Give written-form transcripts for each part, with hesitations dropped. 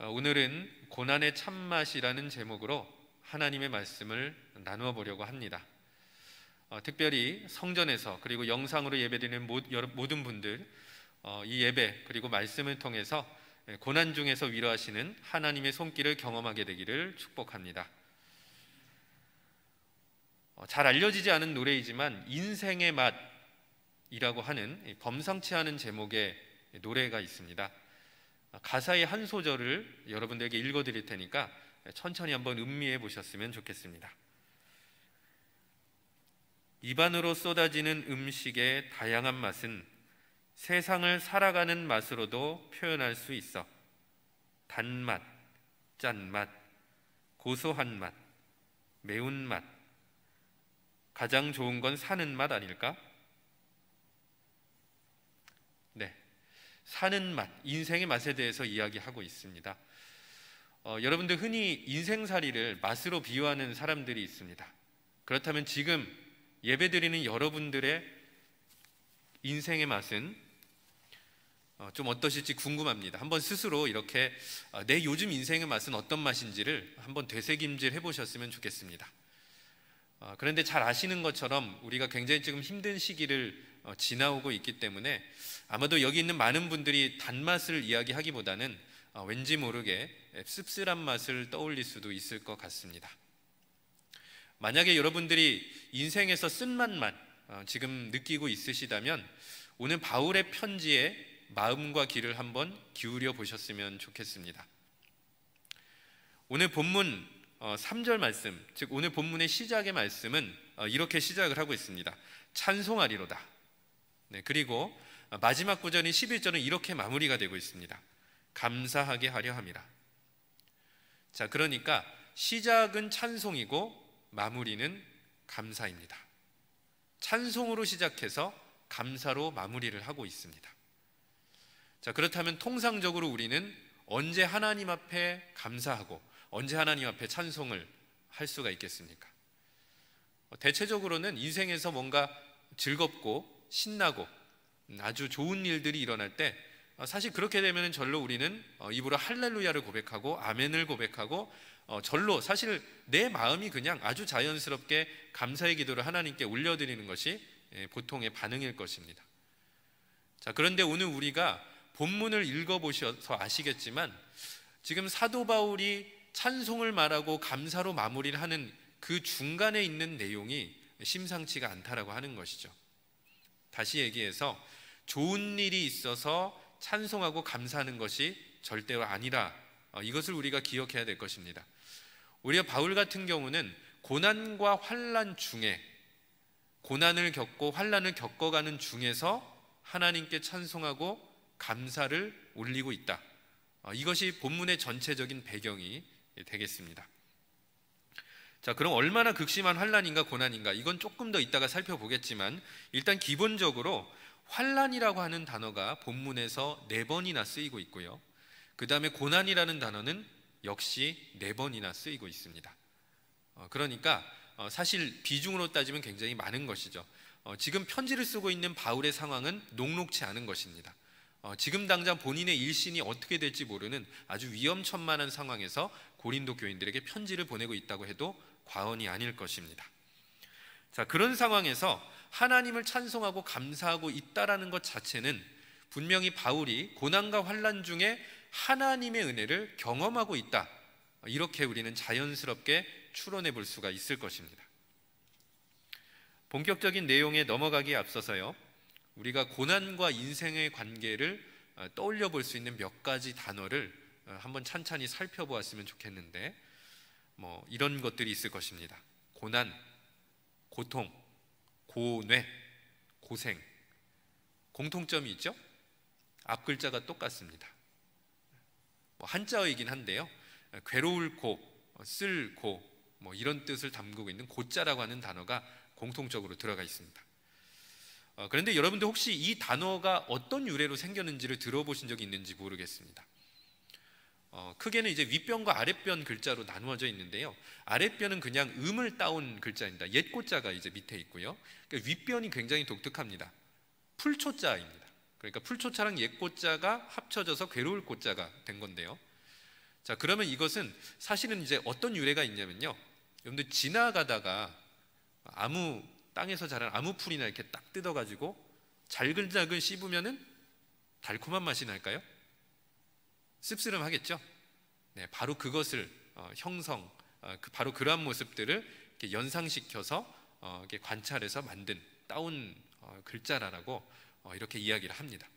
오늘은 고난의 참맛이라는 제목으로 하나님의 말씀을 나누어 보려고 합니다. 특별히 성전에서 그리고 영상으로 예배드리는 모든 분들, 이 예배 그리고 말씀을 통해서 고난 중에서 위로하시는 하나님의 손길을 경험하게 되기를 축복합니다. 잘 알려지지 않은 노래이지만 인생의 맛이라고 하는 범상치 않은 제목의 노래가 있습니다. 가사의 한 소절을 여러분들에게 읽어드릴 테니까 천천히 한번 음미해 보셨으면 좋겠습니다. 입안으로 쏟아지는 음식의 다양한 맛은 세상을 살아가는 맛으로도 표현할 수 있어. 단맛, 짠맛, 고소한 맛, 매운맛. 가장 좋은 건 사는 맛 아닐까? 네, 사는 맛, 인생의 맛에 대해서 이야기하고 있습니다. 여러분들 흔히 인생살이를 맛으로 비유하는 사람들이 있습니다. 그렇다면 지금 예배드리는 여러분들의 인생의 맛은 좀 어떠실지 궁금합니다. 한번 스스로 이렇게 내 요즘 인생의 맛은 어떤 맛인지를 한번 되새김질 해보셨으면 좋겠습니다. 그런데 잘 아시는 것처럼 우리가 굉장히 지금 힘든 시기를 지나오고 있기 때문에 아마도 여기 있는 많은 분들이 단맛을 이야기하기보다는 왠지 모르게 씁쓸한 맛을 떠올릴 수도 있을 것 같습니다. 만약에 여러분들이 인생에서 쓴맛만 지금 느끼고 있으시다면 오늘 바울의 편지에 마음과 귀를 한번 기울여 보셨으면 좋겠습니다. 오늘 본문 3절 말씀, 즉 오늘 본문의 시작의 말씀은 이렇게 시작을 하고 있습니다. 찬송하리로다. 네, 그리고 마지막 구절인 11절은 이렇게 마무리가 되고 있습니다. 감사하게 하려 함이라. 자, 그러니까 시작은 찬송이고 마무리는 감사입니다. 찬송으로 시작해서 감사로 마무리를 하고 있습니다. 자, 그렇다면 통상적으로 우리는 언제 하나님 앞에 감사하고 언제 하나님 앞에 찬송을 할 수가 있겠습니까? 대체적으로는 인생에서 뭔가 즐겁고 신나고 아주 좋은 일들이 일어날 때 사실 그렇게 되면 절로 우리는 입으로 할렐루야를 고백하고 아멘을 고백하고 절로 사실 내 마음이 그냥 아주 자연스럽게 감사의 기도를 하나님께 올려드리는 것이 보통의 반응일 것입니다. 자, 그런데 오늘 우리가 본문을 읽어보셔서 아시겠지만 지금 사도 바울이 찬송을 말하고 감사로 마무리를 하는 그 중간에 있는 내용이 심상치가 않다라고 하는 것이죠. 다시 얘기해서 좋은 일이 있어서 찬송하고 감사하는 것이 절대로 아니라 이것을 우리가 기억해야 될 것입니다. 오히려 바울 같은 경우는 고난과 환난 중에 고난을 겪고 환난을 겪어가는 중에서 하나님께 찬송하고 감사를 올리고 있다. 이것이 본문의 전체적인 배경이 되겠습니다. 자, 그럼 얼마나 극심한 환난인가 고난인가 이건 조금 더 이따가 살펴보겠지만 일단 기본적으로 환난이라고 하는 단어가 본문에서 4번이나 쓰이고 있고요. 그 다음에 고난이라는 단어는 역시 4번이나 쓰이고 있습니다. 그러니까 사실 비중으로 따지면 굉장히 많은 것이죠. 지금 편지를 쓰고 있는 바울의 상황은 녹록치 않은 것입니다. 지금 당장 본인의 일신이 어떻게 될지 모르는 아주 위험천만한 상황에서 고린도 교인들에게 편지를 보내고 있다고 해도 과언이 아닐 것입니다. 자, 그런 상황에서 하나님을 찬송하고 감사하고 있다라는 것 자체는 분명히 바울이 고난과 환난 중에 하나님의 은혜를 경험하고 있다, 이렇게 우리는 자연스럽게 추론해 볼 수가 있을 것입니다. 본격적인 내용에 넘어가기에 앞서서요, 우리가 고난과 인생의 관계를 떠올려 볼 수 있는 몇 가지 단어를 한번 찬찬히 살펴보았으면 좋겠는데 이런 것들이 있을 것입니다. 고난, 고통, 고뇌, 고생. 공통점이 있죠? 앞글자가 똑같습니다. 한자어이긴 한데요, 괴로울 고, 쓸 고, 이런 뜻을 담고 있는 고자라고 하는 단어가 공통적으로 들어가 있습니다. 그런데 여러분들 혹시 이 단어가 어떤 유래로 생겼는지를 들어보신 적이 있는지 모르겠습니다. 크게는 이제 윗변과 아랫변 글자로 나누어져 있는데요, 아랫변은 그냥 음을 따온 글자입니다. 옛고자가 이제 밑에 있고요. 그러니까 윗변이 굉장히 독특합니다. 풀초자입니다. 그러니까 풀초자랑 옛고자가 합쳐져서 괴로울 고자가 된 건데요, 자, 그러면 이것은 사실은 이제 어떤 유래가 있냐면요, 여러분들 지나가다가 땅에서 자란 아무 풀이나 이렇게 딱 뜯어가지고 잘근잘근 씹으면은 달콤한 맛이 날까요? 씁쓸하겠죠? 네, 바로 그것을 바로 그러한 모습들을 이렇게 연상시켜서 이렇게 관찰해서 만든 따온 글자라고 이렇게 이야기를 합니다.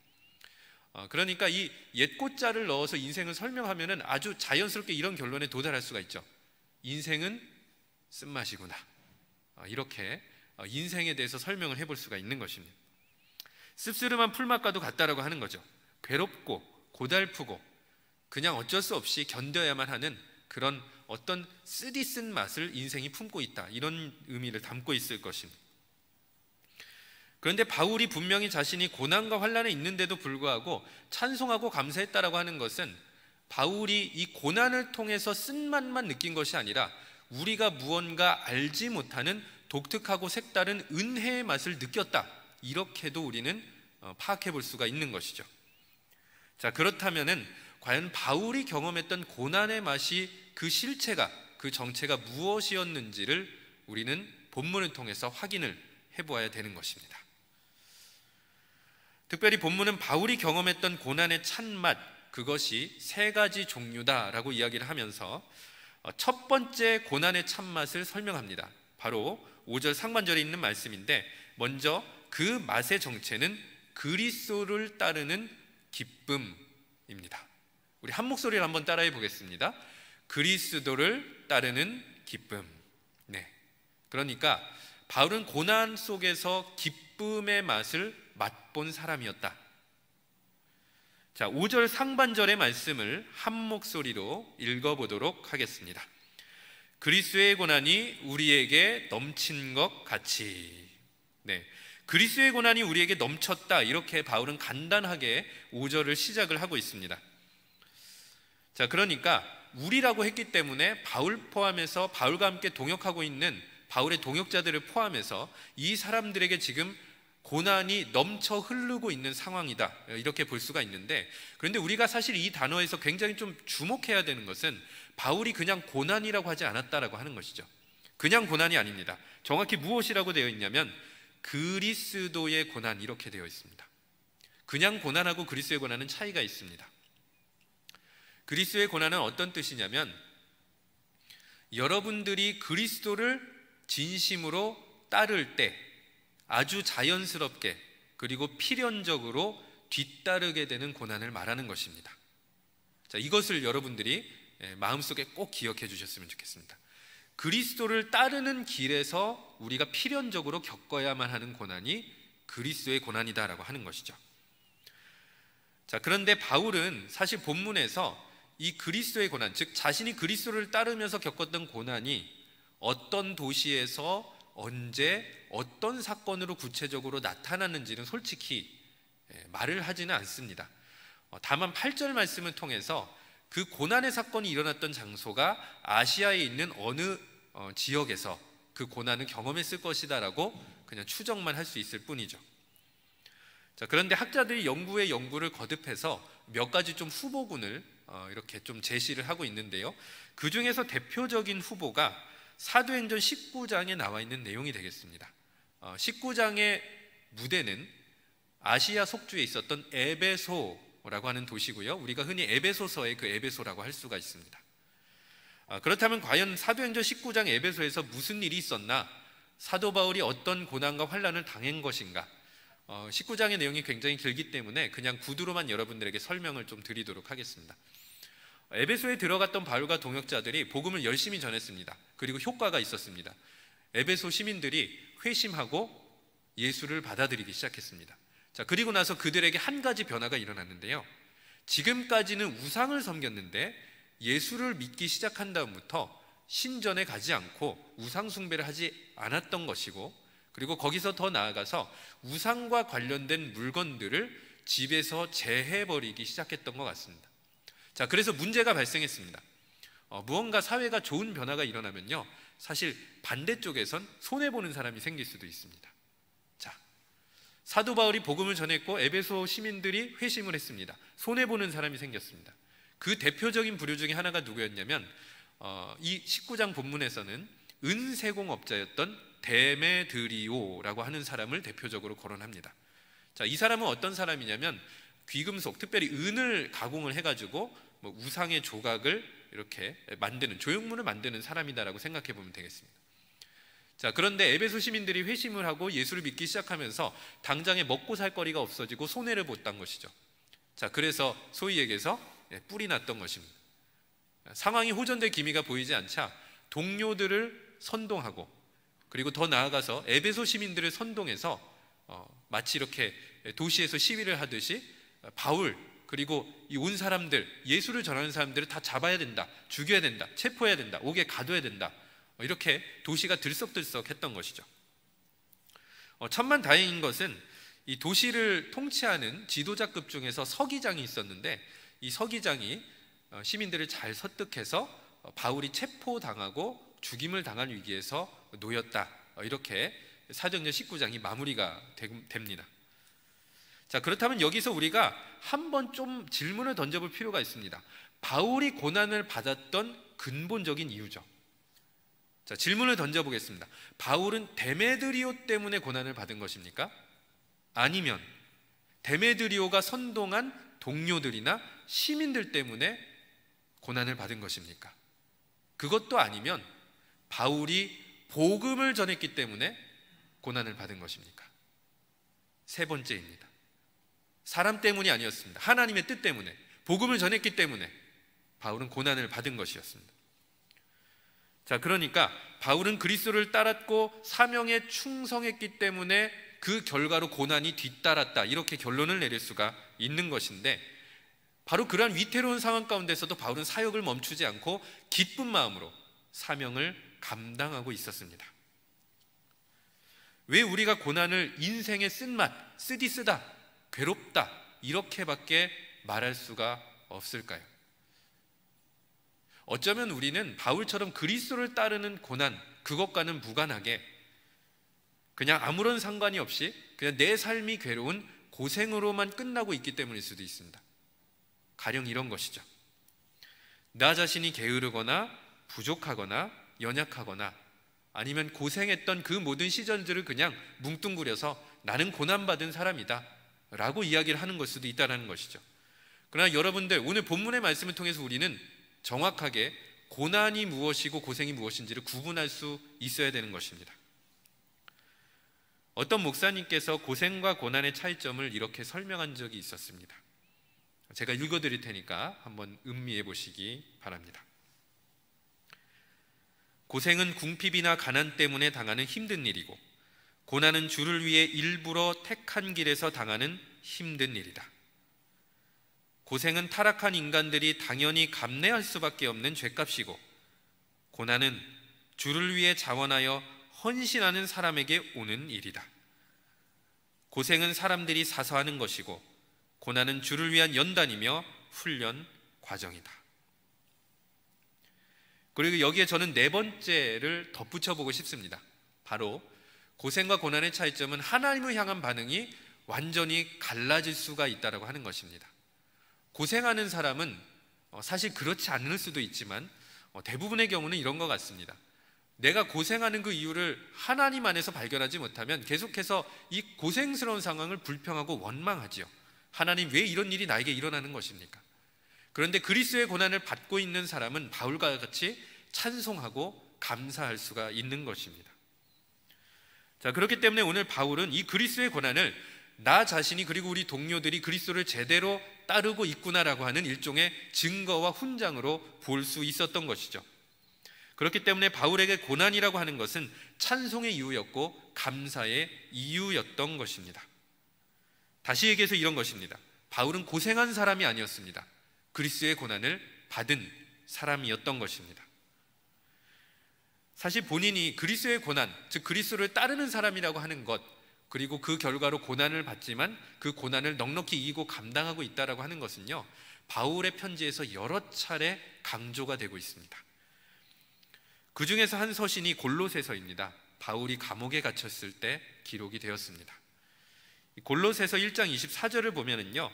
그러니까 이 옛꽃자를 넣어서 인생을 설명하면은 아주 자연스럽게 이런 결론에 도달할 수가 있죠. 인생은 쓴맛이구나. 이렇게 인생에 대해서 설명을 해볼 수가 있는 것입니다. 씁쓸한 풀맛과도 같다라고 하는 거죠. 괴롭고 고달프고 그냥 어쩔 수 없이 견뎌야만 하는 그런 어떤 쓰디쓴 맛을 인생이 품고 있다, 이런 의미를 담고 있을 것입니다. 그런데 바울이 분명히 자신이 고난과 환난에 있는데도 불구하고 찬송하고 감사했다라고 하는 것은 바울이 이 고난을 통해서 쓴맛만 느낀 것이 아니라 우리가 무언가 알지 못하는 독특하고 색다른 은혜의 맛을 느꼈다, 이렇게도 우리는 파악해 볼 수가 있는 것이죠. 자, 그렇다면은 과연 바울이 경험했던 고난의 맛이, 그 실체가, 그 정체가 무엇이었는지를 우리는 본문을 통해서 확인을 해보아야 되는 것입니다. 특별히 본문은 바울이 경험했던 고난의 찬맛, 그것이 세 가지 종류다라고 이야기를 하면서 첫 번째 고난의 찬맛을 설명합니다. 바로 5절 상반절에 있는 말씀인데, 먼저 그 맛의 정체는 그리스도를 따르는 기쁨입니다. 우리 한 목소리를 한번 따라해 보겠습니다. 그리스도를 따르는 기쁨. 네. 그러니까 바울은 고난 속에서 기쁨의 맛을 맛본 사람이었다. 자, 5절 상반절의 말씀을 한 목소리로 읽어보도록 하겠습니다. 그리스도의 고난이 우리에게 넘친 것 같이. 네, 그리스도의 고난이 우리에게 넘쳤다, 이렇게 바울은 간단하게 5절을 시작을 하고 있습니다. 자, 그러니까 우리라고 했기 때문에 바울 포함해서 바울과 함께 동역하고 있는 바울의 동역자들을 포함해서 이 사람들에게 지금 고난이 넘쳐 흐르고 있는 상황이다, 이렇게 볼 수가 있는데, 그런데 우리가 사실 이 단어에서 굉장히 좀 주목해야 되는 것은 바울이 그냥 고난이라고 하지 않았다라고 하는 것이죠. 그냥 고난이 아닙니다. 정확히 무엇이라고 되어 있냐면 그리스도의 고난, 이렇게 되어 있습니다. 그냥 고난하고 그리스도의 고난은 차이가 있습니다. 그리스도의 고난은 어떤 뜻이냐면, 여러분들이 그리스도를 진심으로 따를 때 아주 자연스럽게 그리고 필연적으로 뒤따르게 되는 고난을 말하는 것입니다. 자, 이것을 여러분들이 마음속에 꼭 기억해 주셨으면 좋겠습니다. 그리스도를 따르는 길에서 우리가 필연적으로 겪어야만 하는 고난이 그리스도의 고난이다라고 하는 것이죠. 자, 그런데 바울은 사실 본문에서 이 그리스도의 고난, 즉 자신이 그리스도를 따르면서 겪었던 고난이 어떤 도시에서 언제 어떤 사건으로 구체적으로 나타났는지는 솔직히 말을 하지는 않습니다. 다만 8절 말씀을 통해서 그 고난의 사건이 일어났던 장소가 아시아에 있는 어느 지역에서 그 고난을 경험했을 것이다라고 그냥 추정만 할 수 있을 뿐이죠. 자, 그런데 학자들이 연구를 거듭해서 몇 가지 좀 후보군을 이렇게 좀 제시를 하고 있는데요, 그 중에서 대표적인 후보가 사도행전 19장에 나와 있는 내용이 되겠습니다. 19장의 무대는 아시아 속주에 있었던 에베소라고 하는 도시고요, 우리가 흔히 에베소서의 그 에베소라고 할 수가 있습니다. 그렇다면 과연 사도행전 19장 에베소에서 무슨 일이 있었나, 사도 바울이 어떤 고난과 환난을 당한 것인가, 19장의 내용이 굉장히 길기 때문에 그냥 구두로만 여러분들에게 설명을 좀 드리도록 하겠습니다. 에베소에 들어갔던 바울과 동역자들이 복음을 열심히 전했습니다. 그리고 효과가 있었습니다. 에베소 시민들이 회심하고 예수를 받아들이기 시작했습니다. 자, 그리고 나서 그들에게 한 가지 변화가 일어났는데요, 지금까지는 우상을 섬겼는데 예수를 믿기 시작한 다음부터 신전에 가지 않고 우상 숭배를 하지 않았던 것이고, 그리고 거기서 더 나아가서 우상과 관련된 물건들을 집에서 재해버리기 시작했던 것 같습니다. 자, 그래서 문제가 발생했습니다. 무언가 사회가 좋은 변화가 일어나면요, 사실 반대쪽에선 손해보는 사람이 생길 수도 있습니다. 자, 사도 바울이 복음을 전했고 에베소 시민들이 회심을 했습니다. 손해보는 사람이 생겼습니다. 그 대표적인 부류 중에 하나가 누구였냐면 이 19장 본문에서는 은세공업자였던 데메드리오라고 하는 사람을 대표적으로 거론합니다. 자, 이 사람은 어떤 사람이냐면 귀금속, 특별히 은을 가공을 해가지고 뭐 우상의 조각을 이렇게 만드는, 조형물을 만드는 사람이다라고 생각해 보면 되겠습니다. 자, 그런데 에베소 시민들이 회심을 하고 예수를 믿기 시작하면서 당장에 먹고 살 거리가 없어지고 손해를 봤던 것이죠. 자, 그래서 소위 얘기해서 뿔이 났던 것입니다. 상황이 호전될 기미가 보이지 않자 동료들을 선동하고, 그리고 더 나아가서 에베소 시민들을 선동해서 마치 이렇게 도시에서 시위를 하듯이 바울 그리고 이 온 사람들, 예수를 전하는 사람들을 다 잡아야 된다, 죽여야 된다, 체포해야 된다, 옥에 가둬야 된다, 이렇게 도시가 들썩들썩 했던 것이죠. 천만다행인 것은 이 도시를 통치하는 지도자급 중에서 서기장이 있었는데, 이 서기장이 시민들을 잘 설득해서 바울이 체포당하고 죽임을 당할 위기에서 놓였다, 이렇게 사도행전 19장이 마무리가 됩니다. 자, 그렇다면 여기서 우리가 한번 좀 질문을 던져볼 필요가 있습니다. 바울이 고난을 받았던 근본적인 이유죠. 자, 질문을 던져보겠습니다. 바울은 데메드리오 때문에 고난을 받은 것입니까? 아니면 데메드리오가 선동한 동료들이나 시민들 때문에 고난을 받은 것입니까? 그것도 아니면 바울이 복음을 전했기 때문에 고난을 받은 것입니까? 세 번째입니다. 사람 때문이 아니었습니다. 하나님의 뜻 때문에, 복음을 전했기 때문에 바울은 고난을 받은 것이었습니다. 자, 그러니까 바울은 그리스도를 따랐고 사명에 충성했기 때문에 그 결과로 고난이 뒤따랐다, 이렇게 결론을 내릴 수가 있는 것인데, 바로 그러한 위태로운 상황 가운데서도 바울은 사역을 멈추지 않고 기쁜 마음으로 사명을 감당하고 있었습니다. 왜 우리가 고난을 인생의 쓴맛, 쓰디쓰다, 괴롭다, 이렇게밖에 말할 수가 없을까요? 어쩌면 우리는 바울처럼 그리스도를 따르는 고난, 그것과는 무관하게 그냥 아무런 상관이 없이 그냥 내 삶이 괴로운 고생으로만 끝나고 있기 때문일 수도 있습니다. 가령 이런 것이죠. 나 자신이 게으르거나 부족하거나 연약하거나 아니면 고생했던 그 모든 시절들을 그냥 뭉뚱그려서 나는 고난받은 사람이다 라고 이야기를 하는 걸 수도 있다는 것이죠. 그러나 여러분들, 오늘 본문의 말씀을 통해서 우리는 정확하게 고난이 무엇이고 고생이 무엇인지를 구분할 수 있어야 되는 것입니다. 어떤 목사님께서 고생과 고난의 차이점을 이렇게 설명한 적이 있었습니다. 제가 읽어드릴 테니까 한번 음미해 보시기 바랍니다. 고생은 궁핍이나 가난 때문에 당하는 힘든 일이고, 고난은 주를 위해 일부러 택한 길에서 당하는 힘든 일이다. 고생은 타락한 인간들이 당연히 감내할 수밖에 없는 죄값이고, 고난은 주를 위해 자원하여 헌신하는 사람에게 오는 일이다. 고생은 사람들이 사서 하는 것이고, 고난은 주를 위한 연단이며 훈련 과정이다. 그리고 여기에 저는 네 번째를 덧붙여 보고 싶습니다. 바로 고생과 고난의 차이점은 하나님을 향한 반응이 완전히 갈라질 수가 있다고 하는 것입니다. 고생하는 사람은 사실 그렇지 않을 수도 있지만 대부분의 경우는 이런 것 같습니다. 내가 고생하는 그 이유를 하나님 안에서 발견하지 못하면 계속해서 이 고생스러운 상황을 불평하고 원망하지요. 하나님, 왜 이런 일이 나에게 일어나는 것입니까? 그런데 그리스도의 고난을 받고 있는 사람은 바울과 같이 찬송하고 감사할 수가 있는 것입니다. 자, 그렇기 때문에 오늘 바울은 이 그리스도의 고난을 나 자신이 그리고 우리 동료들이 그리스도를 제대로 따르고 있구나라고 하는 일종의 증거와 훈장으로 볼 수 있었던 것이죠. 그렇기 때문에 바울에게 고난이라고 하는 것은 찬송의 이유였고 감사의 이유였던 것입니다. 다시 얘기해서 이런 것입니다. 바울은 고생한 사람이 아니었습니다. 그리스도의 고난을 받은 사람이었던 것입니다. 사실 본인이 그리스도의 고난, 즉 그리스도를 따르는 사람이라고 하는 것, 그리고 그 결과로 고난을 받지만 그 고난을 넉넉히 이기고 감당하고 있다라고 하는 것은요, 바울의 편지에서 여러 차례 강조가 되고 있습니다. 그 중에서 한 서신이 골로새서입니다. 바울이 감옥에 갇혔을 때 기록이 되었습니다. 골로새서 1장 24절을 보면은요,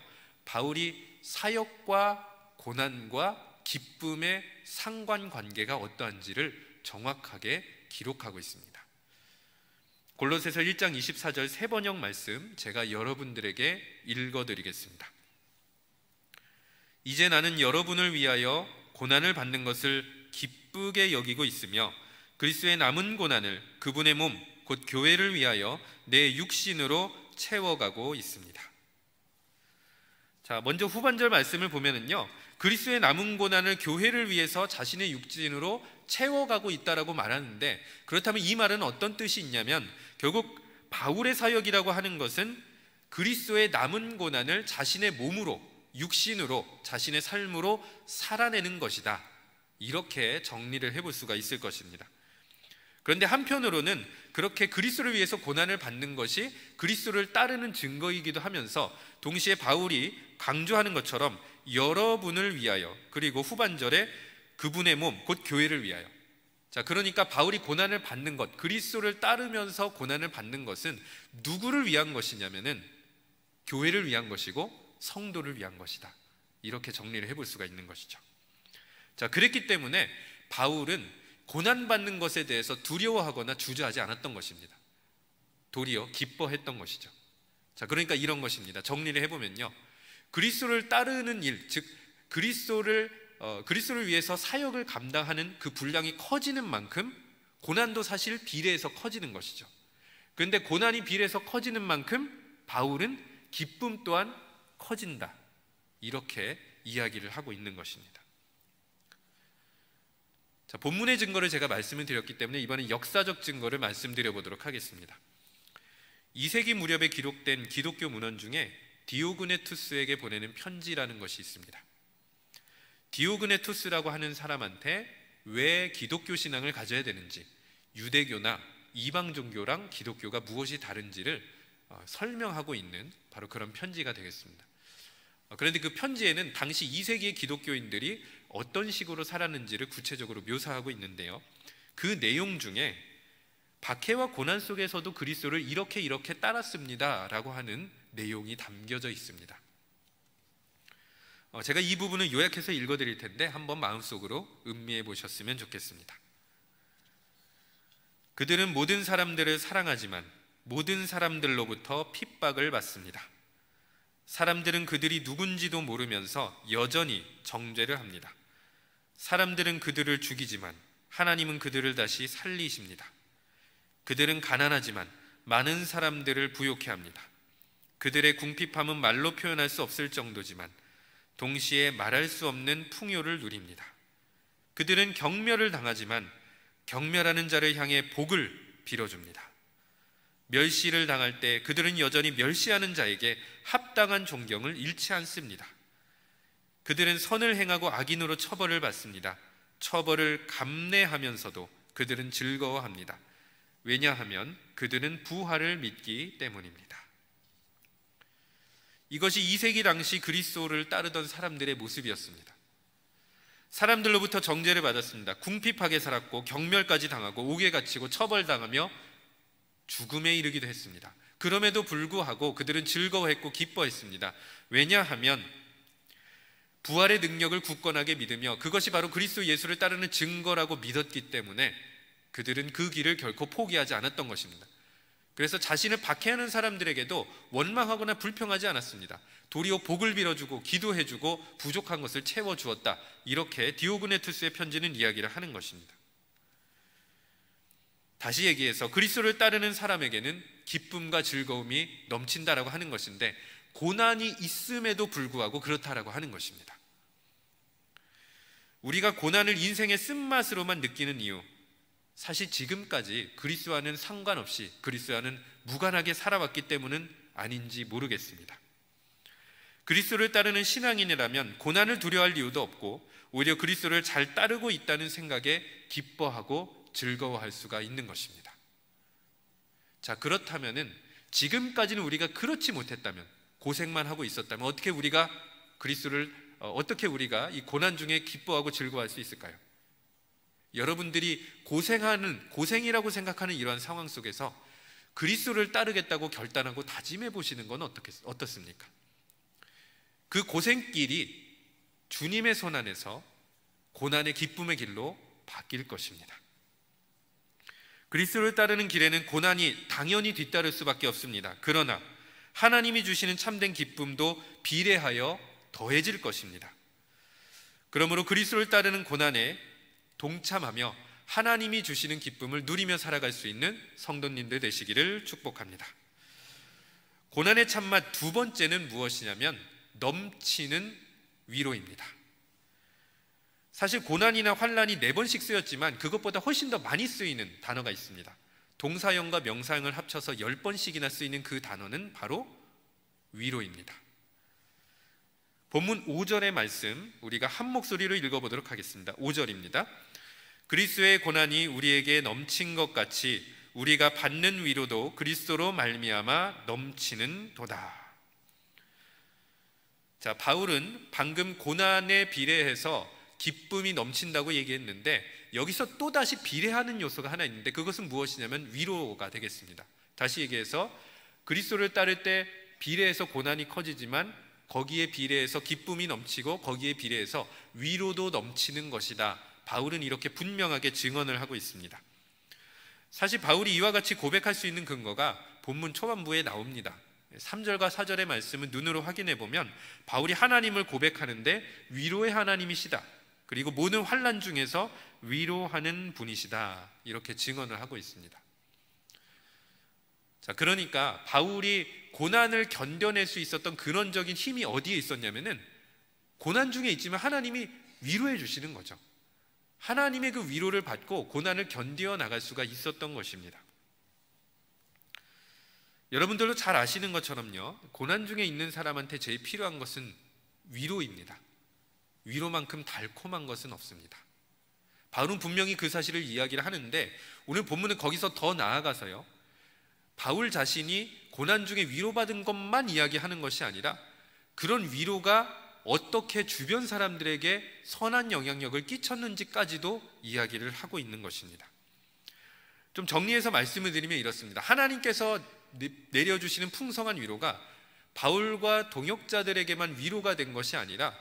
바울이 사역과 고난과 기쁨의 상관관계가 어떠한지를 정확하게 기록하고 있습니다. 골로새서 1장 24절 세 번역 말씀 제가 여러분들에게 읽어드리겠습니다. 이제 나는 여러분을 위하여 고난을 받는 것을 기쁘게 여기고 있으며 그리스도의 남은 고난을 그분의 몸 곧 교회를 위하여 내 육신으로 채워가고 있습니다. 자, 먼저 후반절 말씀을 보면은요, 그리스도의 남은 고난을 교회를 위해서 자신의 육신으로 채워가고 있다라고 말하는데, 그렇다면 이 말은 어떤 뜻이 있냐면 결국 바울의 사역이라고 하는 것은 그리스도의 남은 고난을 자신의 몸으로, 육신으로, 자신의 삶으로 살아내는 것이다, 이렇게 정리를 해볼 수가 있을 것입니다. 그런데 한편으로는 그렇게 그리스도를 위해서 고난을 받는 것이 그리스도를 따르는 증거이기도 하면서 동시에 바울이 강조하는 것처럼 여러분을 위하여, 그리고 후반절에 그분의 몸 곧 교회를 위하여. 자, 그러니까 바울이 고난을 받는 것, 그리스도를 따르면서 고난을 받는 것은 누구를 위한 것이냐면은 교회를 위한 것이고 성도를 위한 것이다, 이렇게 정리를 해볼 수가 있는 것이죠. 자, 그랬기 때문에 바울은 고난받는 것에 대해서 두려워하거나 주저하지 않았던 것입니다. 도리어 기뻐했던 것이죠. 자, 그러니까 이런 것입니다. 정리를 해보면요, 그리스도를 따르는 일, 즉 그리스도를 위해서 사역을 감당하는 그 분량이 커지는 만큼 고난도 사실 비례해서 커지는 것이죠. 그런데 고난이 비례해서 커지는 만큼 바울은 기쁨 또한 커진다, 이렇게 이야기를 하고 있는 것입니다. 자, 본문의 증거를 제가 말씀을 드렸기 때문에 이번엔 역사적 증거를 말씀드려 보도록 하겠습니다. 2세기 무렵에 기록된 기독교 문헌 중에 디오그네투스에게 보내는 편지라는 것이 있습니다. 디오그네투스라고 하는 사람한테 왜 기독교 신앙을 가져야 되는지, 유대교나 이방 종교랑 기독교가 무엇이 다른지를 설명하고 있는 바로 그런 편지가 되겠습니다. 그런데 그 편지에는 당시 2세기의 기독교인들이 어떤 식으로 살았는지를 구체적으로 묘사하고 있는데요, 그 내용 중에 박해와 고난 속에서도 그리스도를 이렇게 따랐습니다 라고 하는 내용이 담겨져 있습니다. 제가 이 부분을 요약해서 읽어드릴 텐데 한번 마음속으로 음미해 보셨으면 좋겠습니다. 그들은 모든 사람들을 사랑하지만 모든 사람들로부터 핍박을 받습니다. 사람들은 그들이 누군지도 모르면서 여전히 정죄를 합니다. 사람들은 그들을 죽이지만 하나님은 그들을 다시 살리십니다. 그들은 가난하지만 많은 사람들을 부욕해 합니다. 그들의 궁핍함은 말로 표현할 수 없을 정도지만 동시에 말할 수 없는 풍요를 누립니다. 그들은 경멸을 당하지만 경멸하는 자를 향해 복을 빌어줍니다. 멸시를 당할 때 그들은 여전히 멸시하는 자에게 합당한 존경을 잃지 않습니다. 그들은 선을 행하고 악인으로 처벌을 받습니다. 처벌을 감내하면서도 그들은 즐거워합니다. 왜냐하면 그들은 부활을 믿기 때문입니다. 이것이 2세기 당시 그리스도를 따르던 사람들의 모습이었습니다. 사람들로부터 정죄를 받았습니다. 궁핍하게 살았고 경멸까지 당하고 옥에 갇히고 처벌당하며 죽음에 이르기도 했습니다. 그럼에도 불구하고 그들은 즐거워했고 기뻐했습니다. 왜냐하면 부활의 능력을 굳건하게 믿으며 그것이 바로 그리스도 예수를 따르는 증거라고 믿었기 때문에 그들은 그 길을 결코 포기하지 않았던 것입니다. 그래서 자신을 박해하는 사람들에게도 원망하거나 불평하지 않았습니다. 도리어 복을 빌어주고 기도해주고 부족한 것을 채워주었다, 이렇게 디오그네투스의 편지는 이야기를 하는 것입니다. 다시 얘기해서 그리스도를 따르는 사람에게는 기쁨과 즐거움이 넘친다라고 하는 것인데 고난이 있음에도 불구하고 그렇다라고 하는 것입니다. 우리가 고난을 인생의 쓴맛으로만 느끼는 이유, 사실 지금까지 그리스도와는 상관없이 그리스도와는 무관하게 살아왔기 때문은 아닌지 모르겠습니다. 그리스도를 따르는 신앙인이라면 고난을 두려워할 이유도 없고 오히려 그리스도를 잘 따르고 있다는 생각에 기뻐하고 즐거워할 수가 있는 것입니다. 자, 그렇다면은 지금까지는 우리가 그렇지 못했다면, 고생만 하고 있었다면 어떻게 우리가 이 고난 중에 기뻐하고 즐거워할 수 있을까요? 여러분들이 고생이라고 생각하는 이러한 상황 속에서 그리스도를 따르겠다고 결단하고 다짐해 보시는 건 어떻습니까? 그 고생길이 주님의 손 안에서 고난의 기쁨의 길로 바뀔 것입니다. 그리스도를 따르는 길에는 고난이 당연히 뒤따를 수밖에 없습니다. 그러나 하나님이 주시는 참된 기쁨도 비례하여 더해질 것입니다. 그러므로 그리스도를 따르는 고난에 동참하며 하나님이 주시는 기쁨을 누리며 살아갈 수 있는 성도님들 되시기를 축복합니다. 고난의 참맛 두 번째는 무엇이냐면 넘치는 위로입니다. 사실 고난이나 환난이 4번씩 쓰였지만 그것보다 훨씬 더 많이 쓰이는 단어가 있습니다. 동사형과 명사형을 합쳐서 10번씩이나 쓰이는 그 단어는 바로 위로입니다. 본문 5절의 말씀 우리가 한 목소리로 읽어보도록 하겠습니다. 5절입니다. 그리스도의 고난이 우리에게 넘친 것 같이 우리가 받는 위로도 그리스도로 말미암아 넘치는 도다. 자, 바울은 방금 고난에 비례해서 기쁨이 넘친다고 얘기했는데 여기서 또다시 비례하는 요소가 하나 있는데 그것은 무엇이냐면 위로가 되겠습니다. 다시 얘기해서 그리스도를 따를 때 비례해서 고난이 커지지만 거기에 비례해서 기쁨이 넘치고 거기에 비례해서 위로도 넘치는 것이다. 바울은 이렇게 분명하게 증언을 하고 있습니다. 사실 바울이 이와 같이 고백할 수 있는 근거가 본문 초반부에 나옵니다. 3절과 4절의 말씀은 눈으로 확인해 보면 바울이 하나님을 고백하는데 위로의 하나님이시다, 그리고 모든 환난 중에서 위로하는 분이시다, 이렇게 증언을 하고 있습니다. 자, 그러니까 바울이 고난을 견뎌낼 수 있었던 근원적인 힘이 어디에 있었냐면은 고난 중에 있지만 하나님이 위로해 주시는 거죠. 하나님의 그 위로를 받고 고난을 견디어 나갈 수가 있었던 것입니다. 여러분들도 잘 아시는 것처럼요, 고난 중에 있는 사람한테 제일 필요한 것은 위로입니다. 위로만큼 달콤한 것은 없습니다. 바울은 분명히 그 사실을 이야기를 하는데 오늘 본문은 거기서 더 나아가서요, 바울 자신이 고난 중에 위로받은 것만 이야기하는 것이 아니라 그런 위로가 어떻게 주변 사람들에게 선한 영향력을 끼쳤는지까지도 이야기를 하고 있는 것입니다. 좀 정리해서 말씀을 드리면 이렇습니다. 하나님께서 내려주시는 풍성한 위로가 바울과 동역자들에게만 위로가 된 것이 아니라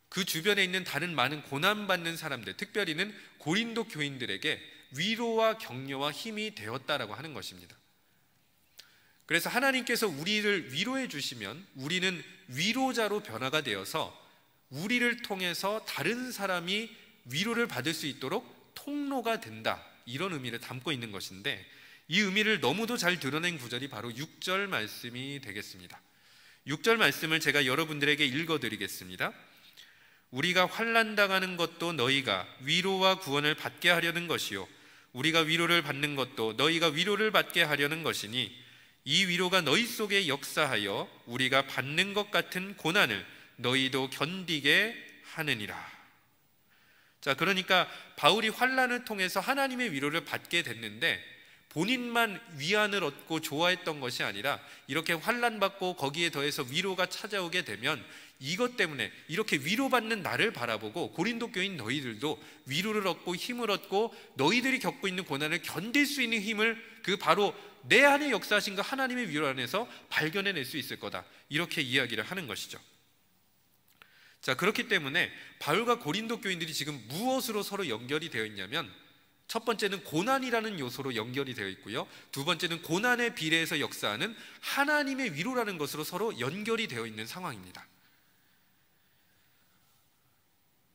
그 주변에 있는 다른 많은 고난받는 사람들, 특별히는 고린도 교인들에게 위로와 격려와 힘이 되었다라고 하는 것입니다. 그래서 하나님께서 우리를 위로해 주시면 우리는 위로자로 변화가 되어서 우리를 통해서 다른 사람이 위로를 받을 수 있도록 통로가 된다, 이런 의미를 담고 있는 것인데 이 의미를 너무도 잘 드러낸 구절이 바로 6절 말씀이 되겠습니다. 6절 말씀을 제가 여러분들에게 읽어드리겠습니다. 우리가 환난당하는 것도 너희가 위로와 구원을 받게 하려는 것이요 우리가 위로를 받는 것도 너희가 위로를 받게 하려는 것이니 이 위로가 너희 속에 역사하여 우리가 받는 것 같은 고난을 너희도 견디게 하느니라. 자, 그러니까 바울이 환난을 통해서 하나님의 위로를 받게 됐는데 본인만 위안을 얻고 좋아했던 것이 아니라 이렇게 환난받고 거기에 더해서 위로가 찾아오게 되면 이것 때문에 이렇게 위로받는 나를 바라보고 고린도 교인 너희들도 위로를 얻고 힘을 얻고 너희들이 겪고 있는 고난을 견딜 수 있는 힘을 그 바로 내 안에 역사하신 그 하나님의 위로 안에서 발견해낼 수 있을 거다, 이렇게 이야기를 하는 것이죠. 자, 그렇기 때문에 바울과 고린도 교인들이 지금 무엇으로 서로 연결이 되어 있냐면 첫 번째는 고난이라는 요소로 연결이 되어 있고요, 두 번째는 고난에 비례해서 역사하는 하나님의 위로라는 것으로 서로 연결이 되어 있는 상황입니다.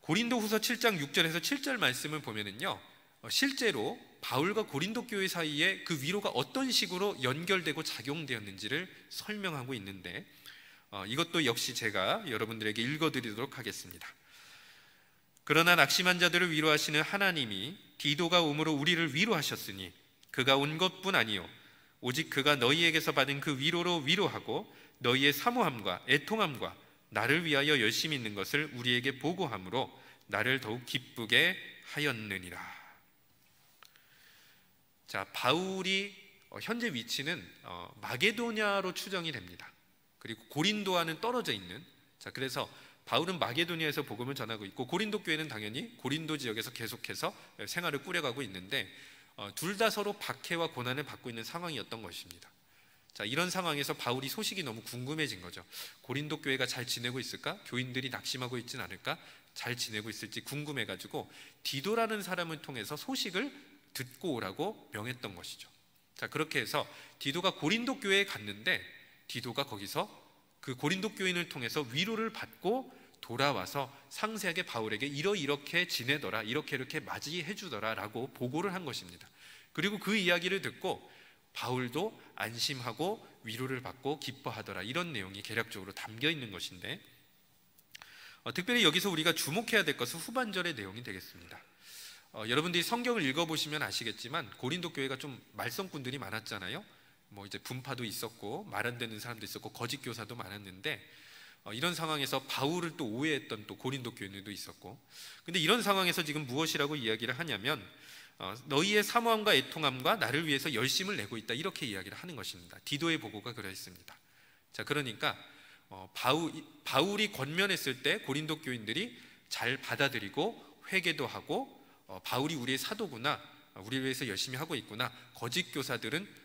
고린도후서 7장 6절에서 7절 말씀을 보면은요, 실제로 바울과 고린도 교회 사이에 그 위로가 어떤 식으로 연결되고 작용되었는지를 설명하고 있는데 이것도 역시 제가 여러분들에게 읽어드리도록 하겠습니다. 그러나 낙심한 자들을 위로하시는 하나님이 디도가 오므로 우리를 위로하셨으니 그가 온 것뿐 아니요 오직 그가 너희에게서 받은 그 위로로 위로하고 너희의 사모함과 애통함과 나를 위하여 열심히 있는 것을 우리에게 보고함으로 나를 더욱 기쁘게 하였느니라. 자, 바울이 현재 위치는 마게도냐로 추정이 됩니다. 그리고 고린도와는 떨어져 있는, 자, 그래서 바울은 마게도냐에서 복음을 전하고 있고 고린도 교회는 당연히 고린도 지역에서 계속해서 생활을 꾸려가고 있는데 둘 다 서로 박해와 고난을 받고 있는 상황이었던 것입니다. 자, 이런 상황에서 바울이 소식이 너무 궁금해진 거죠. 고린도 교회가 잘 지내고 있을까? 교인들이 낙심하고 있진 않을까? 잘 지내고 있을지 궁금해가지고 디도라는 사람을 통해서 소식을 듣고 오라고 명했던 것이죠. 자, 그렇게 해서 디도가 고린도 교회에 갔는데 디도가 거기서 그 고린도 교인을 통해서 위로를 받고 돌아와서 상세하게 바울에게 이렇게 지내더라, 이렇게 맞이해 주더라 라고 보고를 한 것입니다. 그리고 그 이야기를 듣고 바울도 안심하고 위로를 받고 기뻐하더라, 이런 내용이 개략적으로 담겨 있는 것인데, 특별히 여기서 우리가 주목해야 될 것은 후반절의 내용이 되겠습니다. 여러분들이 성경을 읽어보시면 아시겠지만 고린도 교회가 좀 말썽꾼들이 많았잖아요. 뭐 이제 분파도 있었고 말 안 되는 사람도 있었고 거짓 교사도 많았는데, 이런 상황에서 바울을 또 오해했던 또 고린도 교인들도 있었고, 근데 이런 상황에서 지금 무엇이라고 이야기를 하냐면 너희의 사모함과 애통함과 나를 위해서 열심을 내고 있다, 이렇게 이야기를 하는 것입니다. 디도의 보고가 그려 있습니다. 자, 그러니까 바울이 권면했을 때 고린도 교인들이 잘 받아들이고 회개도 하고, 바울이 우리의 사도구나, 우리를 위해서 열심히 하고 있구나, 거짓 교사들은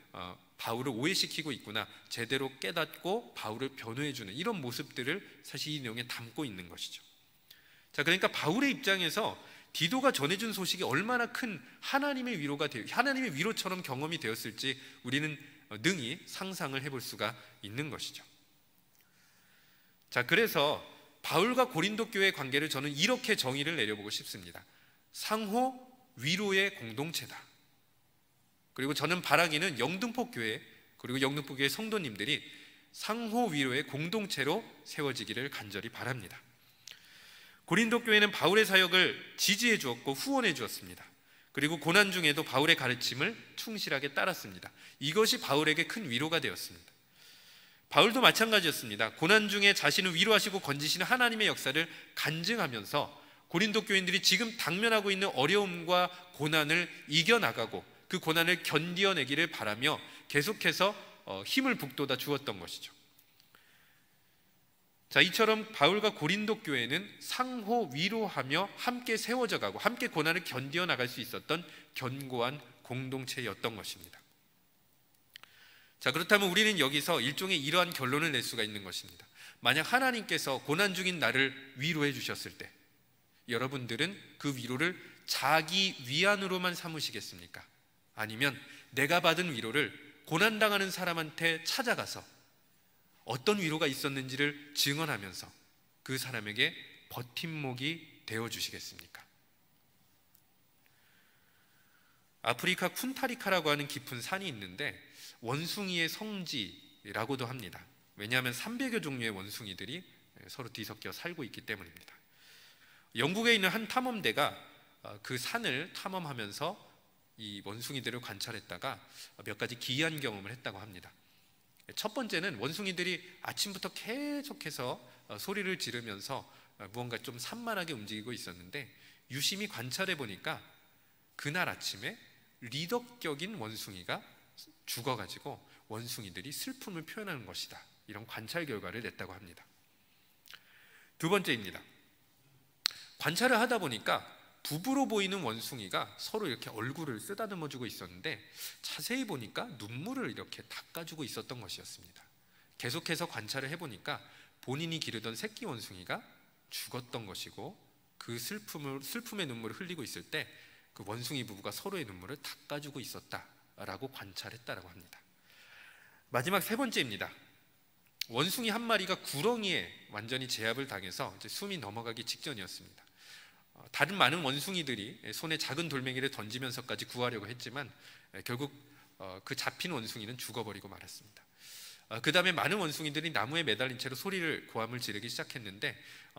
바울을 오해시키고 있구나, 제대로 깨닫고 바울을 변호해주는 이런 모습들을 사실 이 내용에 담고 있는 것이죠. 자, 그러니까 바울의 입장에서 디도가 전해준 소식이 얼마나 큰 하나님의 위로처럼 경험이 되었을지 우리는 능히 상상을 해볼 수가 있는 것이죠. 자, 그래서 바울과 고린도 교회의 관계를 저는 이렇게 정의를 내려보고 싶습니다. 상호 위로의 공동체다. 그리고 저는 바라기는 영등포 교회, 그리고 영등포 교회 성도님들이 상호 위로의 공동체로 세워지기를 간절히 바랍니다. 고린도 교회는 바울의 사역을 지지해 주었고 후원해 주었습니다. 그리고 고난 중에도 바울의 가르침을 충실하게 따랐습니다. 이것이 바울에게 큰 위로가 되었습니다. 바울도 마찬가지였습니다. 고난 중에 자신을 위로하시고 건지시는 하나님의 역사를 간증하면서 고린도 교인들이 지금 당면하고 있는 어려움과 고난을 이겨나가고 그 고난을 견디어내기를 바라며 계속해서 힘을 북돋아 주었던 것이죠. 자, 이처럼 바울과 고린도 교회는 상호 위로하며 함께 세워져 가고 함께 고난을 견디어 나갈 수 있었던 견고한 공동체였던 것입니다. 자, 그렇다면 우리는 여기서 일종의 이러한 결론을 낼 수가 있는 것입니다. 만약 하나님께서 고난 중인 나를 위로해 주셨을 때 여러분들은 그 위로를 자기 위안으로만 삼으시겠습니까? 아니면 내가 받은 위로를 고난당하는 사람한테 찾아가서 어떤 위로가 있었는지를 증언하면서 그 사람에게 버팀목이 되어주시겠습니까? 아프리카 쿤타리카라고 하는 깊은 산이 있는데 원숭이의 성지라고도 합니다. 왜냐하면 300여 종류의 원숭이들이 서로 뒤섞여 살고 있기 때문입니다. 영국에 있는 한 탐험대가 그 산을 탐험하면서 이 원숭이들을 관찰했다가 몇 가지 기이한 경험을 했다고 합니다. 첫 번째는 원숭이들이 아침부터 계속해서 소리를 지르면서 무언가 좀 산만하게 움직이고 있었는데 유심히 관찰해 보니까 그날 아침에 리더격인 원숭이가 죽어가지고 원숭이들이 슬픔을 표현하는 것이다, 이런 관찰 결과를 냈다고 합니다. 두 번째입니다. 관찰을 하다 보니까 부부로 보이는 원숭이가 서로 이렇게 얼굴을 쓰다듬어주고 있었는데 자세히 보니까 눈물을 이렇게 닦아주고 있었던 것이었습니다. 계속해서 관찰을 해보니까 본인이 기르던 새끼 원숭이가 죽었던 것이고 그 슬픔의 눈물을 흘리고 있을 때 그 원숭이 부부가 서로의 눈물을 닦아주고 있었다라고 관찰했다라고 합니다. 마지막 세 번째입니다. 원숭이 한 마리가 구렁이에 완전히 제압을 당해서 이제 숨이 넘어가기 직전이었습니다. 다른 많은 원숭이들이 손에 작은 돌멩이를 던지면서까지 구하려고 했지만 결국 그 잡힌 원숭이는 죽어버리고 말았습니다. 그 다음에 많은 원숭이들이 나무에 매달린 채로 고함을 지르기 시작했는데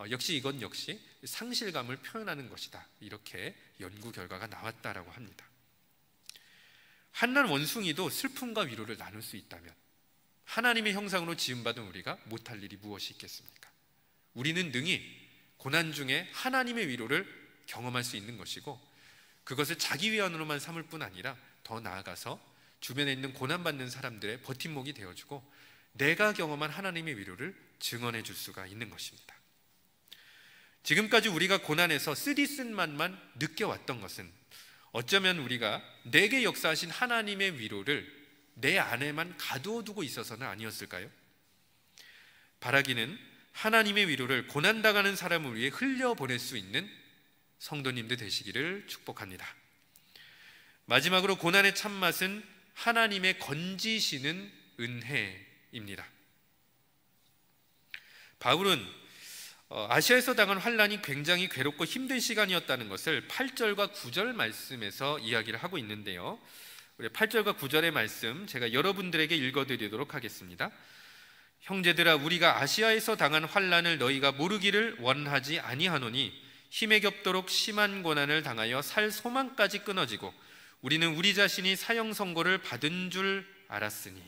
역시 이건 역시 상실감을 표현하는 것이다, 이렇게 연구 결과가 나왔다라고 합니다. 한낱 원숭이도 슬픔과 위로를 나눌 수 있다면 하나님의 형상으로 지음받은 우리가 못할 일이 무엇이 있겠습니까? 우리는 능히 고난 중에 하나님의 위로를 경험할 수 있는 것이고 그것을 자기 위안으로만 삼을 뿐 아니라 더 나아가서 주변에 있는 고난받는 사람들의 버팀목이 되어주고 내가 경험한 하나님의 위로를 증언해 줄 수가 있는 것입니다. 지금까지 우리가 고난에서 쓰디쓴 맛만 느껴왔던 것은 어쩌면 우리가 내게 역사하신 하나님의 위로를 내 안에만 가두어두고 있어서는 아니었을까요? 바라기는 하나님의 위로를 고난당하는 사람을 위해 흘려보낼 수 있는 성도님들 되시기를 축복합니다. 마지막으로 고난의 참맛은 하나님의 건지시는 은혜입니다. 바울은 아시아에서 당한 환란이 굉장히 괴롭고 힘든 시간이었다는 것을 8절과 9절 말씀에서 이야기를 하고 있는데요, 우리 8절과 9절의 말씀 제가 여러분들에게 읽어드리도록 하겠습니다. 형제들아, 우리가 아시아에서 당한 환란을 너희가 모르기를 원하지 아니하노니 힘에 겹도록 심한 고난을 당하여 살 소망까지 끊어지고 우리는 우리 자신이 사형 선고를 받은 줄 알았으니.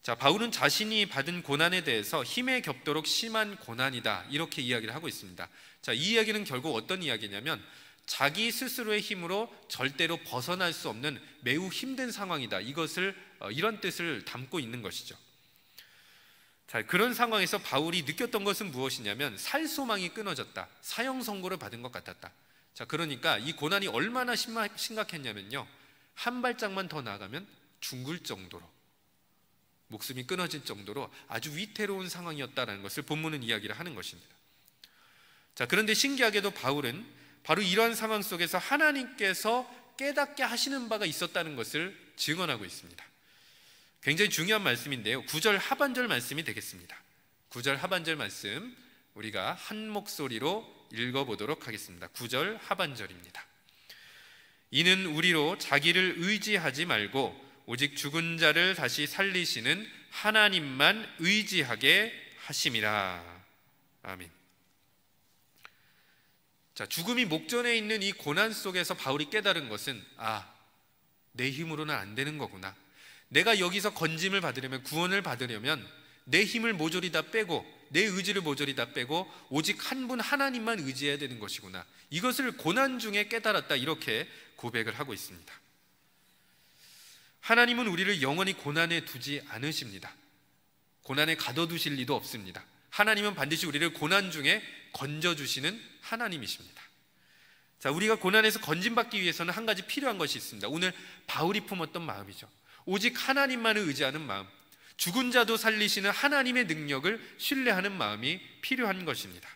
자, 바울은 자신이 받은 고난에 대해서 힘에 겹도록 심한 고난이다 이렇게 이야기를 하고 있습니다. 자, 이 이야기는 결국 어떤 이야기냐면 자기 스스로의 힘으로 절대로 벗어날 수 없는 매우 힘든 상황이다, 이런 뜻을 담고 있는 것이죠. 자, 그런 상황에서 바울이 느꼈던 것은 무엇이냐면 살 소망이 끊어졌다, 사형 선고를 받은 것 같았다. 자, 그러니까 이 고난이 얼마나 심각했냐면요, 한 발짝만 더 나아가면 죽을 정도로, 목숨이 끊어질 정도로 아주 위태로운 상황이었다는 것을 본문은 이야기를 하는 것입니다. 자, 그런데 신기하게도 바울은 바로 이러한 상황 속에서 하나님께서 깨닫게 하시는 바가 있었다는 것을 증언하고 있습니다. 굉장히 중요한 말씀인데요, 9절 하반절 말씀이 되겠습니다. 9절 하반절 말씀 우리가 한 목소리로 읽어보도록 하겠습니다. 9절 하반절입니다. 이는 우리로 자기를 의지하지 말고 오직 죽은 자를 다시 살리시는 하나님만 의지하게 하심이라. 아멘. 자, 죽음이 목전에 있는 이 고난 속에서 바울이 깨달은 것은 내 힘으로는 안 되는 거구나. 내가 여기서 건짐을 받으려면, 구원을 받으려면 내 힘을 모조리 다 빼고, 내 의지를 모조리 다 빼고 오직 한 분 하나님만 의지해야 되는 것이구나. 이것을 고난 중에 깨달았다, 이렇게 고백을 하고 있습니다. 하나님은 우리를 영원히 고난에 두지 않으십니다. 고난에 가둬두실 리도 없습니다. 하나님은 반드시 우리를 고난 중에 건져주시는 하나님이십니다. 자, 우리가 고난에서 건짐받기 위해서는 한 가지 필요한 것이 있습니다. 오늘 바울이 품었던 마음이죠. 오직 하나님만을 의지하는 마음, 죽은 자도 살리시는 하나님의 능력을 신뢰하는 마음이 필요한 것입니다.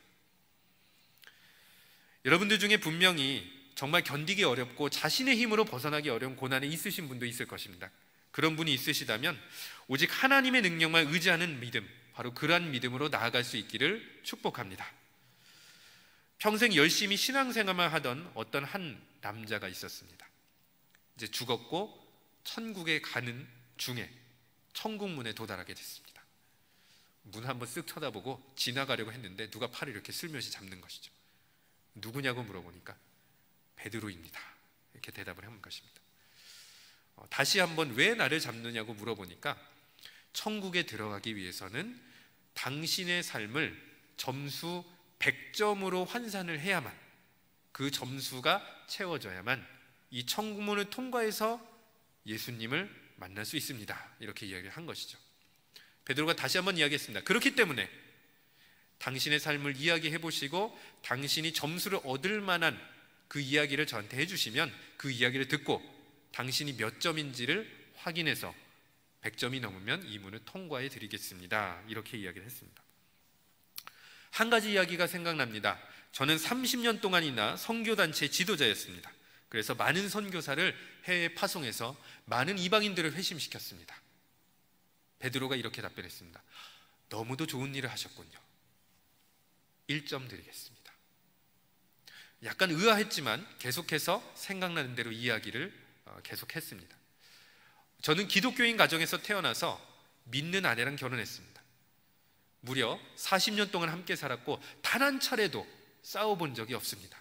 여러분들 중에 분명히 정말 견디기 어렵고 자신의 힘으로 벗어나기 어려운 고난에 있으신 분도 있을 것입니다. 그런 분이 있으시다면 오직 하나님의 능력만 의지하는 믿음, 바로 그러한 믿음으로 나아갈 수 있기를 축복합니다. 평생 열심히 신앙생활만 하던 어떤 한 남자가 있었습니다. 이제 죽었고 천국에 가는 중에 천국문에 도달하게 됐습니다. 문 한번 쓱 쳐다보고 지나가려고 했는데 누가 팔을 이렇게 슬며시 잡는 것이죠. 누구냐고 물어보니까 베드로입니다, 이렇게 대답을 한 것입니다. 다시 한번 왜 나를 잡느냐고 물어보니까 천국에 들어가기 위해서는 당신의 삶을 점수 100점으로 환산을 해야만, 그 점수가 채워져야만 이 천국문을 통과해서 예수님을 만날 수 있습니다, 이렇게 이야기를 한 것이죠. 베드로가 다시 한번 이야기했습니다. 그렇기 때문에 당신의 삶을 이야기해 보시고 당신이 점수를 얻을 만한 그 이야기를 저한테 해주시면 그 이야기를 듣고 당신이 몇 점인지를 확인해서 100점이 넘으면 이 문을 통과해 드리겠습니다, 이렇게 이야기를 했습니다. 한 가지 이야기가 생각납니다. 저는 30년 동안이나 선교단체 지도자였습니다. 그래서 많은 선교사를 해외에 파송해서 많은 이방인들을 회심시켰습니다. 베드로가 이렇게 답변했습니다. 너무도 좋은 일을 하셨군요. 1점 드리겠습니다. 약간 의아했지만 계속해서 생각나는 대로 이야기를 계속했습니다. 저는 기독교인 가정에서 태어나서 믿는 아내랑 결혼했습니다. 무려 40년 동안 함께 살았고 단 한 차례도 싸워본 적이 없습니다.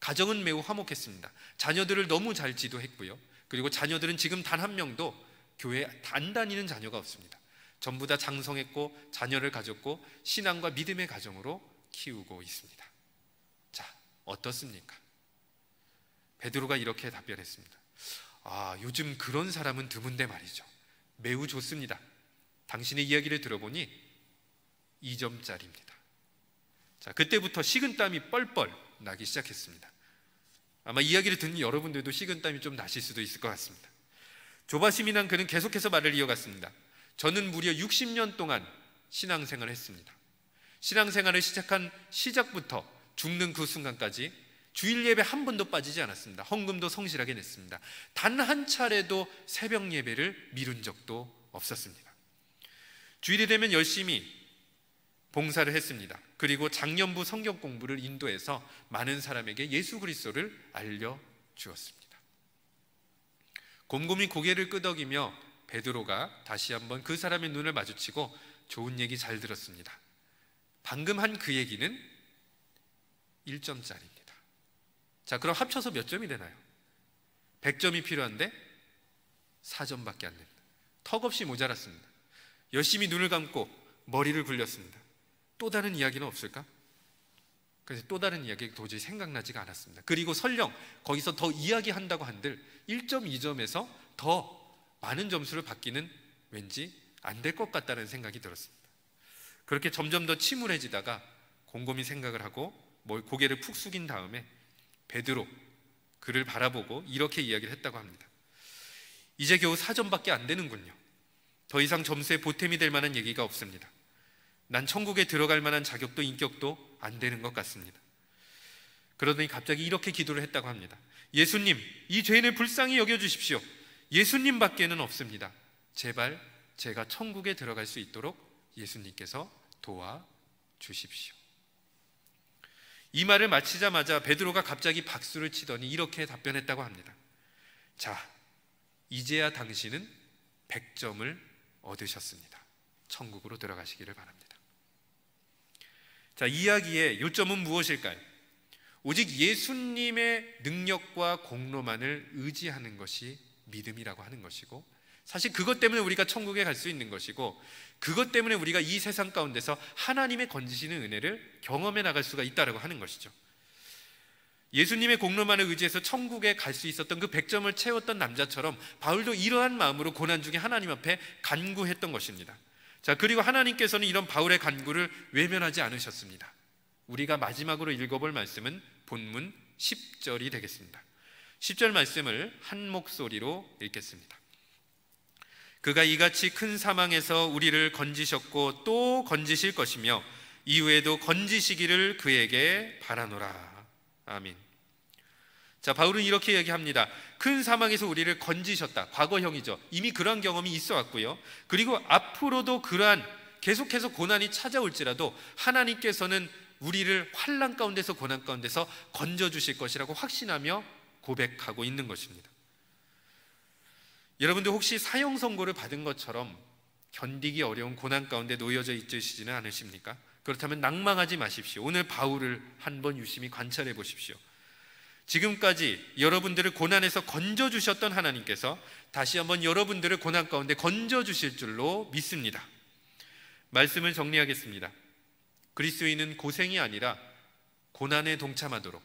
가정은 매우 화목했습니다. 자녀들을 너무 잘 지도했고요. 그리고 자녀들은 지금 단 한 명도 교회에 안 다니는 자녀가 없습니다. 전부 다 장성했고 자녀를 가졌고 신앙과 믿음의 가정으로 키우고 있습니다. 자, 어떻습니까? 베드로가 이렇게 답변했습니다. 요즘 그런 사람은 드문데 말이죠. 매우 좋습니다. 당신의 이야기를 들어보니 2점짜리입니다. 자, 그때부터 식은땀이 뻘뻘 나기 시작했습니다. 아마 이야기를 듣는 여러분들도 식은땀이 좀 나실 수도 있을 것 같습니다. 조바심이 난 그는 계속해서 말을 이어갔습니다. 저는 무려 60년 동안 신앙생활을 했습니다. 신앙생활을 시작한 시작부터 죽는 그 순간까지 주일 예배 한 번도 빠지지 않았습니다. 헌금도 성실하게 냈습니다. 단 한 차례도 새벽 예배를 미룬 적도 없었습니다. 주일이 되면 열심히 봉사를 했습니다. 그리고 장년부 성경 공부를 인도해서 많은 사람에게 예수 그리스도를 알려주었습니다. 곰곰이 고개를 끄덕이며 베드로가 다시 한번 그 사람의 눈을 마주치고 좋은 얘기 잘 들었습니다. 방금 한 그 얘기는 1점짜리입니다. 자, 그럼 합쳐서 몇 점이 되나요? 100점이 필요한데 4점밖에 안 됩니다. 턱없이 모자랐습니다. 열심히 눈을 감고 머리를 굴렸습니다. 또 다른 이야기는 없을까? 그래서 또 다른 이야기가 도저히 생각나지가 않았습니다. 그리고 설령 거기서 더 이야기한다고 한들 1점, 2점에서 더 많은 점수를 받기는 왠지 안 될 것 같다는 생각이 들었습니다. 그렇게 점점 더 침울해지다가 곰곰이 생각을 하고 고개를 푹 숙인 다음에 베드로 그를 바라보고 이렇게 이야기를 했다고 합니다. 이제 겨우 4점밖에 안 되는군요. 더 이상 점수에 보탬이 될 만한 얘기가 없습니다. 난 천국에 들어갈 만한 자격도 인격도 안 되는 것 같습니다. 그러더니 갑자기 이렇게 기도를 했다고 합니다. 예수님, 이 죄인을 불쌍히 여겨주십시오. 예수님밖에는 없습니다. 제발 제가 천국에 들어갈 수 있도록 예수님께서 도와주십시오. 이 말을 마치자마자 베드로가 갑자기 박수를 치더니 이렇게 답변했다고 합니다. 자, 이제야 당신은 100점을 얻으셨습니다. 천국으로 들어가시기를 바랍니다. 자, 이야기의 요점은 무엇일까요? 오직 예수님의 능력과 공로만을 의지하는 것이 믿음이라고 하는 것이고, 사실 그것 때문에 우리가 천국에 갈 수 있는 것이고, 그것 때문에 우리가 이 세상 가운데서 하나님의 건지시는 은혜를 경험해 나갈 수가 있다고 하는 것이죠. 예수님의 공로만을 의지해서 천국에 갈 수 있었던 그 100점을 채웠던 남자처럼 바울도 이러한 마음으로 고난 중에 하나님 앞에 간구했던 것입니다. 자, 그리고 하나님께서는 이런 바울의 간구를 외면하지 않으셨습니다. 우리가 마지막으로 읽어볼 말씀은 본문 10절이 되겠습니다. 10절 말씀을 한 목소리로 읽겠습니다. 그가 이같이 큰 사망에서 우리를 건지셨고 또 건지실 것이며 이후에도 건지시기를 그에게 바라노라. 아멘. 자, 바울은 이렇게 얘기합니다. 큰 사망에서 우리를 건지셨다. 과거형이죠. 이미 그러한 경험이 있어 왔고요. 그리고 앞으로도 그러한 계속해서 고난이 찾아올지라도 하나님께서는 우리를 환난 가운데서 고난 가운데서 건져주실 것이라고 확신하며 고백하고 있는 것입니다. 여러분들 혹시 사형 선고를 받은 것처럼 견디기 어려운 고난 가운데 놓여져 있으시지는 않으십니까? 그렇다면 낭망하지 마십시오. 오늘 바울을 한번 유심히 관찰해 보십시오. 지금까지 여러분들을 고난에서 건져주셨던 하나님께서 다시 한번 여러분들을 고난 가운데 건져주실 줄로 믿습니다. 말씀을 정리하겠습니다. 그리스도인은 고생이 아니라 고난에 동참하도록,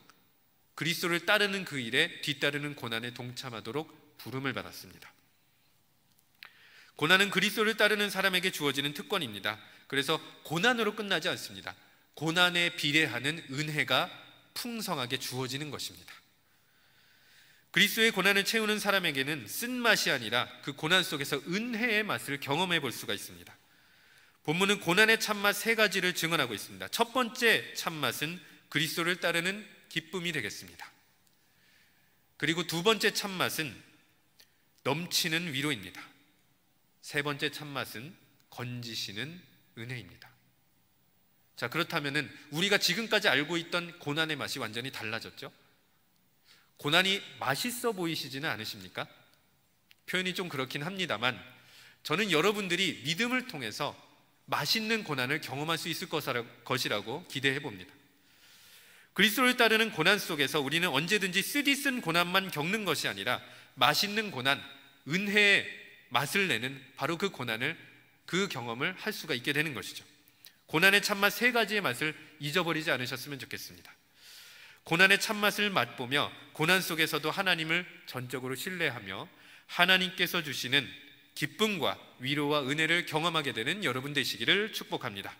그리스도를 따르는 그 일에 뒤따르는 고난에 동참하도록 부름을 받았습니다. 고난은 그리스도를 따르는 사람에게 주어지는 특권입니다. 그래서 고난으로 끝나지 않습니다. 고난에 비례하는 은혜가 풍성하게 주어지는 것입니다. 그리스도의 고난을 채우는 사람에게는 쓴맛이 아니라 그 고난 속에서 은혜의 맛을 경험해 볼 수가 있습니다. 본문은 고난의 참맛 세 가지를 증언하고 있습니다. 첫 번째 참맛은 그리스도를 따르는 기쁨이 되겠습니다. 그리고 두 번째 참맛은 넘치는 위로입니다. 세 번째 참맛은 건지시는 은혜입니다. 자, 그렇다면은 우리가 지금까지 알고 있던 고난의 맛이 완전히 달라졌죠? 고난이 맛있어 보이시지는 않으십니까? 표현이 좀 그렇긴 합니다만 저는 여러분들이 믿음을 통해서 맛있는 고난을 경험할 수 있을 것이라고 기대해 봅니다. 그리스도를 따르는 고난 속에서 우리는 언제든지 쓰디쓴 고난만 겪는 것이 아니라 맛있는 고난, 은혜의 맛을 내는 바로 그 고난을, 그 경험을 할 수가 있게 되는 것이죠. 고난의 참맛 세 가지의 맛을 잊어버리지 않으셨으면 좋겠습니다. 고난의 참맛을 맛보며 고난 속에서도 하나님을 전적으로 신뢰하며 하나님께서 주시는 기쁨과 위로와 은혜를 경험하게 되는 여러분 되시기를 축복합니다.